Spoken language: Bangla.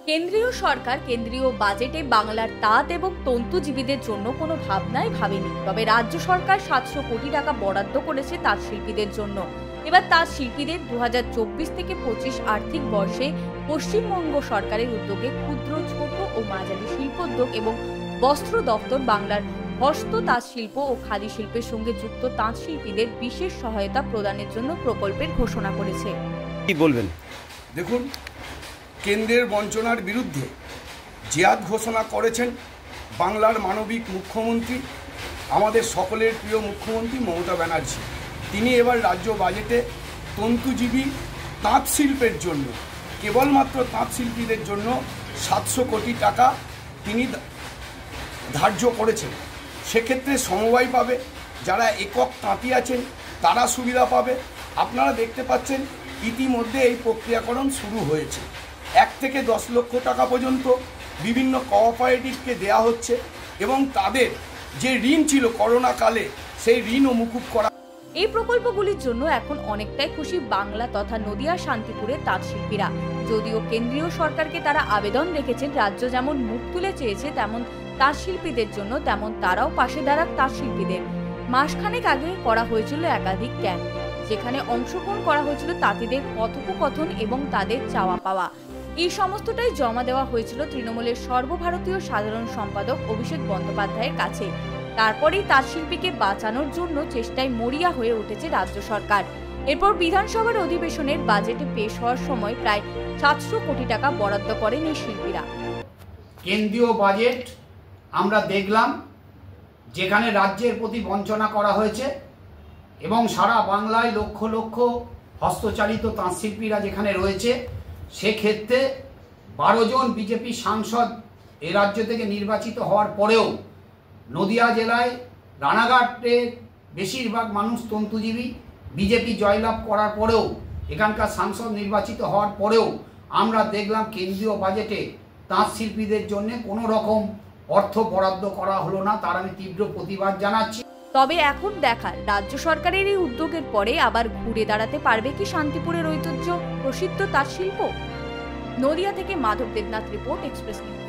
কেন্দ্রীয় সরকার কেন্দ্রীয় বাজেটে বাংলার তাঁত এবং তন্তুজীবীদের জন্য কোনো ভাবনাই ভাবেনি। তবে রাজ্য সরকার 700 কোটি টাকা বরাদ্দ করেছে তাঁত শিল্পীদের জন্য। এবার তাঁত শিল্পীদের 2024 থেকে 25 আর্থিক বর্ষে পশ্চিমবঙ্গ সরকারের উদ্যোগে ক্ষুদ্র, ছোট ও মাঝারি শিল্পোদ্যোগ এবং বস্ত্র দপ্তর বাংলার হস্ত তাঁত শিল্প ও খাদি শিল্পের সঙ্গে যুক্ত তাঁত শিল্পীদের বিশেষ সহায়তা প্রদানের জন্য প্রকল্পের ঘোষণা করেছে। কি বলবেন? দেখুন, কেন্দ্রের বঞ্চনার বিরুদ্ধে জিহাদ ঘোষণা করেছেন বাংলার মানবিক মুখ্যমন্ত্রী, আমাদের সকলের প্রিয় মুখ্যমন্ত্রী মমতা ব্যানার্জি। তিনি এবার রাজ্য বাজেটে তন্তুজীবী তাঁত শিল্পের জন্য, কেবলমাত্র তাঁত শিল্পীদের জন্য 700 কোটি টাকা তিনি ধার্য করেছেন। সেক্ষেত্রে সমবায় পাবে, যারা একক তাঁতি আছেন তারা সুবিধা পাবে। আপনারা দেখতে পাচ্ছেন ইতিমধ্যে এই প্রক্রিয়াকরণ শুরু হয়েছে। 1 থেকে 10 লক্ষ টাকা পর্যন্ত বিভিন্ন কোঅপারেটিভকে দেয়া হচ্ছে এবং তাদের যে ঋণ ছিল করোনা কালে সেই ঋণও মুকুব করা। এই প্রকল্পগুলির জন্য এখন অনেকটাই খুশি বাংলা তথা নদিয়া শান্তিপুরের তাঁত শিল্পীরা। যদিও কেন্দ্রীয় সরকারকে তারা আবেদন রেখেছেন, রাজ্য যেমন মুখ তুলে চেয়েছে তেমন তাঁত শিল্পীদের জন্য, তেমন তারাও পাশে দাঁড়াক তাঁত শিল্পীদের। মাসখানেক আগে করা হয়েছিল একাধিক ক্যাম্প, যেখানে অংশগ্রহণ করা হয়েছিল তাঁতিদের কথোপকথন এবং তাদের চাওয়া পাওয়া। এই সমস্তটাই জমা দেওয়া হয়েছিল তৃণমূলের সর্বভারতীয় সাধারণ সম্পাদক অভিষেক বন্দ্যোপাধ্যায়ের কাছে। তারপরেই তাঁত শিল্পীকে বাঁচানোর জন্য চেষ্টায় মরিয়া হয়ে উঠেছে রাজ্য সরকার। এরপর বিধানসভার অধিবেশনের বাজেটে পেশ হওয়ার সময় প্রায় 700 কোটি টাকা বরাদ্দ করেন এই শিল্পীরা। কেন্দ্রীয় বাজেট আমরা দেখলাম, যেখানে রাজ্যের প্রতি বঞ্চনা করা হয়েছে এবং সারা বাংলায় লক্ষ লক্ষ হস্তচালিত তাঁত শিল্পীরা যেখানে রয়েছে, সেক্ষেত্রে 12 জন বিজেপি সাংসদ এ রাজ্য থেকে নির্বাচিত হওয়ার পরেও নদিয়া জেলায় রানাঘাটের বেশিরভাগ মানুষ তন্তুজীবী। বিজেপি জয়লাভ করার পরেও, এখানকার সাংসদ নির্বাচিত হওয়ার পরেও আমরা দেখলাম কেন্দ্রীয় বাজেটে তাঁত শিল্পীদের জন্য কোনো রকম অর্থ বরাদ্দ করা হলো না। তার আমি তীব্র প্রতিবাদ জানাচ্ছি। তবে এখন দেখার, রাজ্য সরকারের এই উদ্যোগের পরে আবার ঘুরে দাঁড়াতে পারবে কি শান্তিপুরের ঐতিহ্য প্রসিদ্ধ তাঁত শিল্প। নদিয়া থেকে Madhab Debnath report, express news.